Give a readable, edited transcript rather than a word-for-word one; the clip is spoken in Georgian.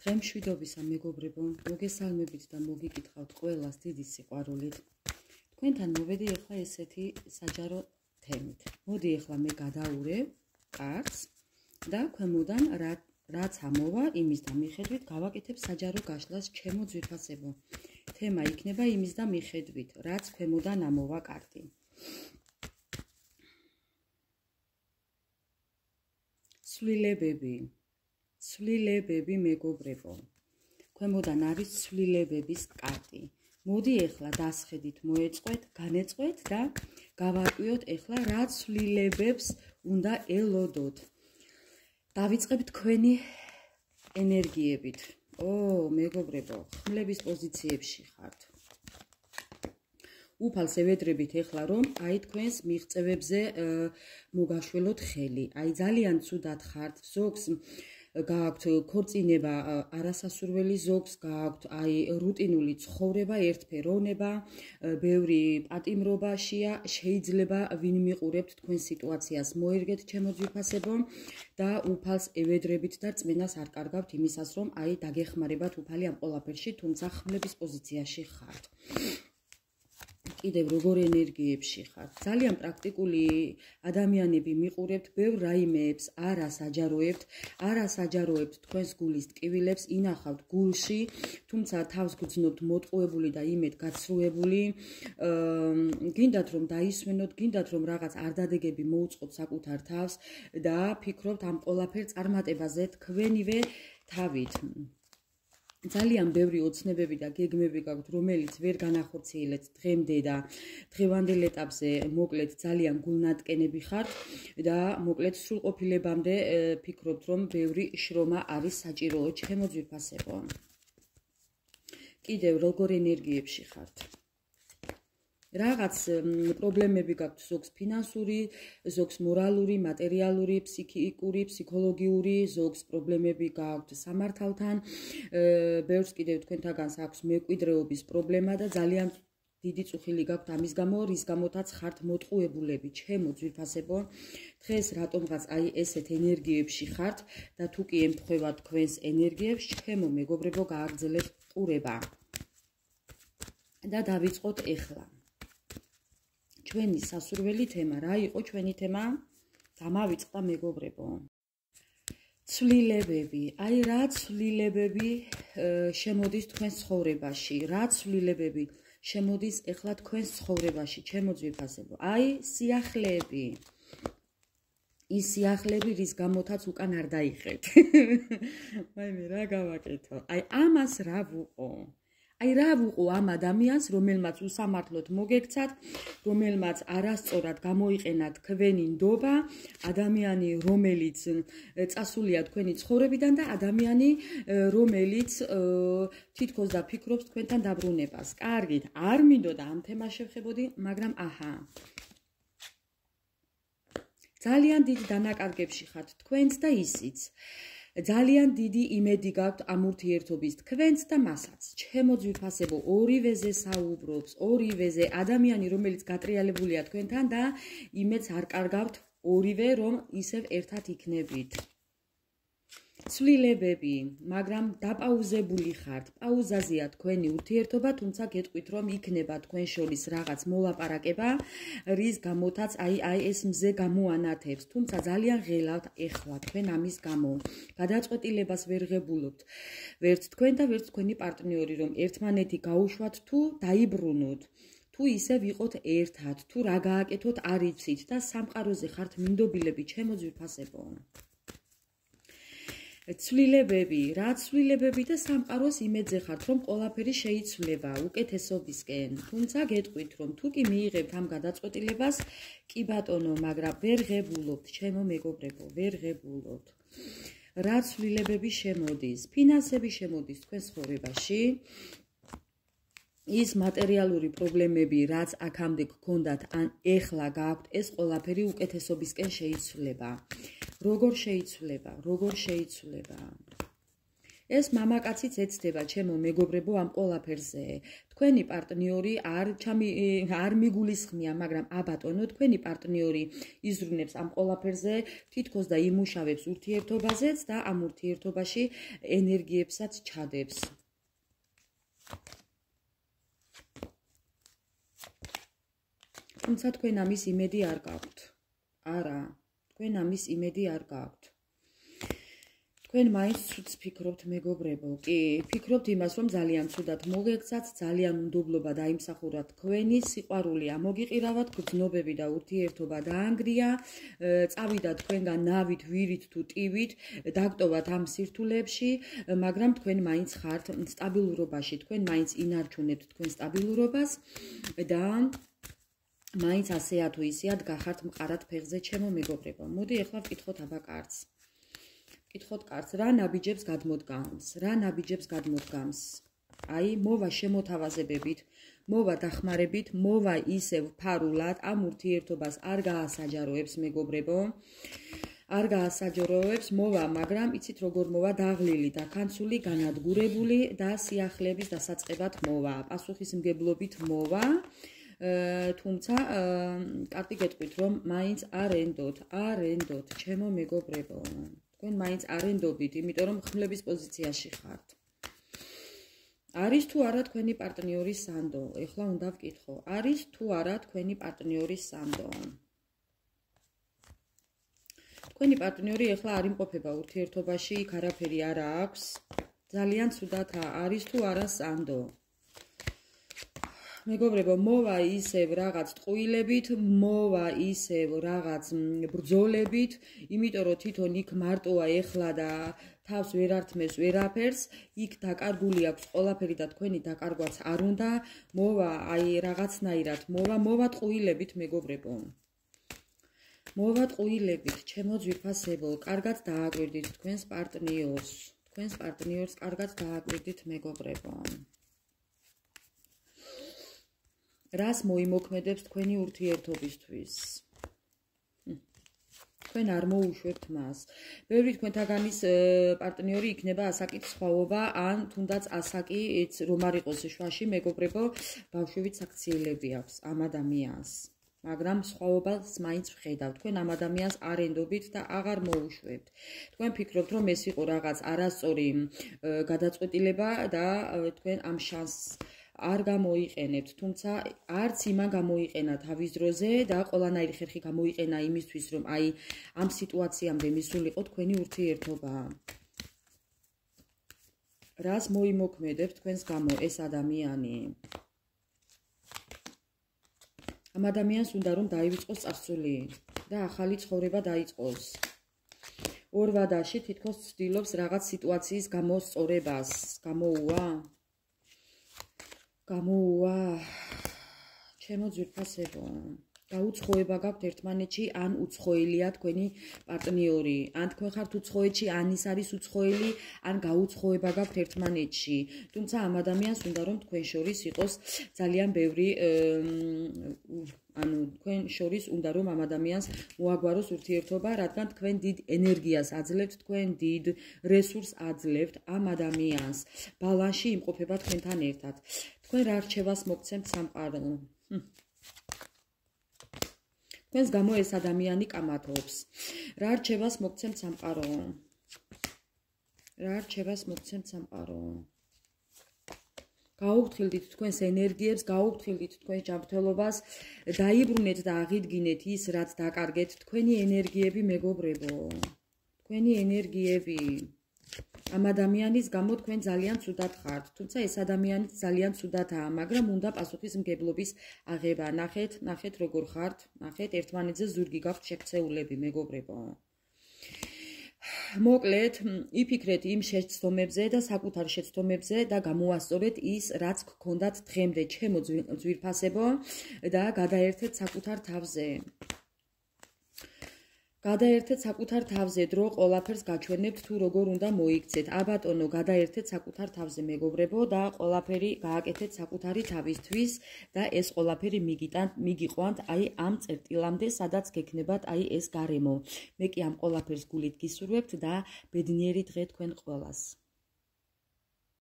Დღემშვიდობისა მეგობრებო, მოგესალმებით და მოგიკითხავთ ყველას დიდი სიყვარულით. Თქვენთან მოვედი ახლა ესეთი საჯარო თემით. Მოდი ახლა მე გადავურევ კარს და ქვემოდან რაც ამოვა, იმის და მიხედვით გავაკეთებ საჯარო გაშლას ჩემო ძვირფასებო. თემა იქნება იმის და მიხედვით, რაც ქვემოდან ამოვა კარტი. Ცვლილებები მეგობრებო. ქვემოდან არის ცვლილებების კარტი. მოდი ახლა დასხედით, მოეწყვეთ, განეწყვეთ და გავარკვიოთ ახლა რა ცვლილებებს უნდა ელოდოთ. დავიწყებთ თქვენი ენერგიებით. მეგობრებო, ხმლების პოზიციებში ხართ. უფალს ევედრებით ახლა რომ აი თქვენს მიღწევებზე მოგაშველოთ ხელი. აი ძალიან ცუდად ხართ. ზოგს გააქვთ ქორწინება არასასურველი, ზოგს გააქვთ აი რუტინული ცხოვრება, ერთფეროვნება, ბევრი პატიმრობაშია, შეიძლება ვინ მიყურებთ თქვენ სიტუაციას მოერგეთ ჩემო ძვირფასებო და უფალს ევედრებით და წმენას არ კარგავთ იმისას რომ აი დაგეხმარებათ უფალი ამ ყველაფერში, თუმცა ხმლების პოზიციაში ხართ. კიდევ როგორ ენერგიებში ხართ. ძალიან პრაქტიკული ადამიანები მიყურებთ, ბევრ რაიმეებს არასაჯაროებთ თქვენს გულის ტკივილებს, ინახავთ გულში, თუმცა თავს გძნობთ მოტყუებული და იმედ გაცრუებული. გინდათ რომ დაისვენოთ, გინდათ რომ რაღაც არდადეგები მოუწყოთ საკუთარ თავს და ფიქრობთ ამ ყველაფერ წარმატებაზე თქვენივე თავით. ძალიან ბევრი ოცნებები და გეგმები გაქვთ, რომელიც ვერ განახორციელეთ დღემდე და დღევანდელ ეტაპზე მოკლედ ძალიან გულნატკენები ხართ და მოკლედ სრულყოფილებამდე ფიქრობთ, რომ ბევრი შრომა არის საჭიროო ჩემო ძვირფასებო. კიდევ როგორ ენერგიებში ხართ. რაღაც პრობლემები გაქვთ, ზოგს ფინანსური, ზოგს მორალური, მატერიალური, ფსიქიკური, ფსიქოლოგიური, ზოგს პრობლემები გაქვთ სამართალთან, ბევრს კიდევ თქვენთაგანს აქვს მემკვიდრეობის პრობლემა და ძალიან დიდი წუხილი გაქვთ ამის გამო, რის გამოთაც ხართ მოტყუებულები ჩემო ძვირფასებო. დღეს რატომღაც აი ესეთ ენერგიებში ხართ და თუ კი ემთხვევა თქვენს ენერგიებს, ჩემო მეგობრებო, გააგრძელეთ ყურება. და დავიწყოთ ახლა. ჩვენი სასურველი თემა რა იყო ჩვენი თემა? დამავიწყდა მეგობრებო. ცვლილებები. აი რა ცვლილებები შემოდის თქვენს ცხოვრებაში? რა ცვლილებები შემოდის ახლა თქვენს ცხოვრებაში, ჩემო ძვირფასებო? აი სიახლეები. ის სიახლეები, რის გამოთაც უკან არ დაიხეთ. აი მე რა გავაკეთო? აი ამას რა ვუყო? აი რა ვუყო ამ ადამიანს, რომელმაც უსამართლოდ მოგექცათ, რომელმაც არასწორად გამოიყენა თქვენი ნდობა, ადამიანი, რომელიც წასულია თქვენი ცხოვრებიდან და ადამიანი, რომელიც თითქოს და ფიქრობს თქვენთან დაბრუნებას. კარგით, არ მინდოდა ამ თემას შევხებოდი, მაგრამ აჰა. ძალიან დიდ დანაკარგებში ხართ თქვენც და ისიც. ძალიან დიდი იმედი გაქვთ ამ ურთიერთობის თქვენც და მასაც. ჩემო ძვირფასებო, ორივეზე საუბრობს, ორივეზე ადამიანი, რომელიც გატრიალებულია თქვენთან და იმედს არ კარგავთ ორივე, რომ ისევ ერთად იქნებით. ცვლილებები, მაგრამ დაპაუზებული ხართ. პაუზაზეა თქვენი ურთიერთობა, თუმცა გეტყვით, რომ იქნება თქვენ შორის რაღაც მოლაპარაკება, რის გამოთაც აი ეს მზე გამოანათებს. თუმცა ძალიან ღელავთ ეხლა თქვენ ამის გამო. გადაწყვეტილებას ვერ ღებულობთ. ვერც თქვენ და ვერც თქვენი პარტნიორი, რომ ერთმანეთი გაუშვათ თუ დაიბრუნოთ. თუ ისე ვიყოთ ერთად, თუ რა გააკეთოთ არ იცით და სამყაროზე ხართ მინდობილები ჩემო ძვირფასებო. ცვლილებები, რა ცვლილებები და სამყაროს იმედზე ხართ, რომ ყველაფერი შეიცვლება უკეთესობისკენ. თუმცა გეტყვით, რომ თუ კი მიიღებთ ამ გადაწყვეტილებას, კი ბატონო, მაგრამ ვერ ღებულობთ, ჩემო მეგობრებო, ვერ ღებულობთ. რა ცვლილებები შემოდის? ფინანსები შემოდის თქვენ ცხოვრებაში. ის მატერიალური პრობლემები, რაც აქამდე გქონდათ, ან ეხლა გააქვთ, ეს ყველაფერი უკეთესობისკენ შეიცვლება. როგორ შეიცვლება? ეს მამაკაციც ეცდება ჩემო მეგობრებო ამ ყველაფერზე. თქვენი პარტნიორი არ მიგულისხმია, მაგრამ აბატონო, თქვენი პარტნიორი იზრუნებს ამ ყველაფერზე, თითქოს და იმუშავებს ურთიერთობაზეც და ამ ურთიერთობაში ენერგიებსაც ჩადებს. თუმცა თქვენ ამის იმედი არ გაქვთ. არა, თქვენ ამის იმედი არ გაქვთ. თქვენ მაინც ცუდს ფიქრობთ, მეგობრებო. კი, ფიქრობთ იმას, რომ ძალიან ცუდად მოგექცათ, ძალიან უნდობლობა დაიმსახურათ თქვენი, სიყვარული ამოგიყირავათ, გრძნობები და ურთიერთობა დაანგრია, წავიდა თქვენგან ნავით, ვირით თუ ტივით, დაგტოვათ ამ სირთულეებში, მაგრამ თქვენ მაინც ხართ სტაბილურობაში, თქვენ მაინც ინარჩუნებთ თქვენ სტაბილურობას და მაინც ასეა თუ ისეა გახართ მყარად ფეხზე, ჩემო მეგობრებო. მოდი ახლა ვკითხოთ აბა კარდს. ვკითხოთ კარდს, რა ნაბიჯებს გადმოდგამს? აი, მოვა შემოთავაზებებით, მოვა დახმარებით, მოვა ისევ ფარულად, ამ ურთიერთობას არ გაასაჯაროებს, მეგობრებო. არ გაასაჯაროებს, მოვა, მაგრამ იცით როგორ მოვა, დაღლილი, დაქანცული, განადგურებული და სიახლეების დასაწყებად მოვა, პასუხისმგებლობით მოვა. თუმცა კარტი გეტყვით, რომ მაინც არ ენდოთ, ჩემო მეგობრებო. თქვენ მაინც არ ენდობით, იმიტომ რომ ხმლების პოზიციაში ხართ. არის თუ არა თქვენი პარტნიორის სანდო? ეხლა უნდა ვკითხო. არის თუ არა თქვენი პარტნიორის სანდო? თქვენი პარტნიორი ეხლა არ იმყოფება ურთიერთობაში, იქ არაფერი არ აქვს. ძალიან ცუდათაა, არის თუ არა სანდო? მეგობრებო, მოვა ისევ რაღაც ტყუილებით, მოვა ისევ რაღაც ბრძოლებით, იმიტომ რომ თვითონ იქ მარტოა ეხლა და თავს ვერ ართმევს ვერაფერს, იქ დაკარგული აქვს ყველაფერი და თქვენი დაკარგვაც არ უნდა, მოვა აი რაღაცნაირად, მოვა ტყუილებით, მეგობრებო. მოვა ტყუილებით, ჩემო ძვირფასებო, კარგად დააკვირდით თქვენს პარტნიორს, კარგად დააკვირდით, მეგობრებო. რას მოიმოქმედებს თქვენი ურთიერთობისთვის? თქვენ არ მოუშვებთ მას. ბევრი თქვენთაგანის პარტნიორი იქნება ასაკით სხვაობა, ან თუნდაც ასაკი რომ არ იყოს შვაში, მეგობრებო, ბავშვებით საქციელები აქვს ამ ადამიანს. მაგრამ სხვაობას მაინც ვხედავთ. თქვენ ამ ადამიანს არ ენდობით და აღარ მოუშვებთ. თქვენ ფიქრობთ, რომ ეს იყო რაღაც არასწორი გადაწყვეტილება და თქვენ ამ შანსს არ გამოიყენებთ, თუმცა არც იმან გამოიყენა თავის დროზე და ყველანაირი ხერხი გამოიყენა იმისთვის, რომ აი ამ სიტუაციამდე მისულიყო თქვენი ურთიერთობა. რას მოიმოქმედებს თქვენს გამო ეს ადამიანი? ამ ადამიანს უნდა რომ დაივიწყოს წარსული და ახალი ცხოვრება დაიწყოს. ორ ვადაში თითქოს ცდილობს რაღაც სიტუაციის გამოსწორებას. გამოუვა, ჩემო ძვირფასებო. გაუცხოება გაქვთ ერთმანეთში, ან უცხოელია თქვენი პარტნიორი, ან თქვენ ხართ უცხოეთში, ან ის არის უცხოელი, ან გაუცხოება გაქვთ ერთმანეთში. თუმცა ამ ადამიანს უნდა რომ თქვენ შორის იყოს ძალიან ბევრი თქვენ შორის უნდა რომ ამ ადამიანს მოაგვაროს ურთიერთობა, რადგან თქვენ დიდ ენერგიას აძლევთ, თქვენ დიდ რესურსს აძლევთ ამ ადამიანს. ბალანსში იმყოფება თქვენთან ერთად. თქვენ რა რჩევას მოგცემთ სამყარო? თქვენს გამო ეს ადამიანი კამათობს. რა რჩევას მოგცემთ სამყარო? გაუხთხილდით თქვენს ენერგიებს, გაუხთხილდით თქვენს ჯანმრთელობას, დაიბრუნეთ და აღიდგინეთ ის, რაც დაკარგეთ, თქვენი ენერგიები, მეგობრებო. თქვენი ენერგიები. ამ ადამიანის გამო თქვენ ძალიან ცუდად ხართ, თუმცა ეს ადამიანიც ძალიან ცუდადაა, მაგრამ უნდა პასუხისმგებლობის აღება. ნახეთ როგორ ხართ, ნახეთ ერთმანეთზე ზურგი გაქვთ შექცეულები, მეგობრებო. მოკლედ, იფიქრეთ იმ შეცდომებზე და საკუთარ შეცდომებზე და გამოასწორეთ ის, რაც გქონდათ დღემდე, ჩემო ძვირფასებო და გადაერთეთ საკუთარ თავზე. გადაერთეთ საკუთარ თავზე, დრო ყველაფერს გაჩვენებთ თუ როგორ უნდა მოიქცეთ. აბატონო, გადაერთეთ საკუთარ თავზე, მეგობრებო და ყველაფერი გააკეთეთ საკუთარი თავისთვის და ეს ყველაფერი მიგიყვანთ აი ამ წერტილამდე, სადაც გექნებათ აი ეს გარემო. მე კი ამ ყველაფერს გულით გისურვებთ და ბედნიერი დღე თქვენ ყველას.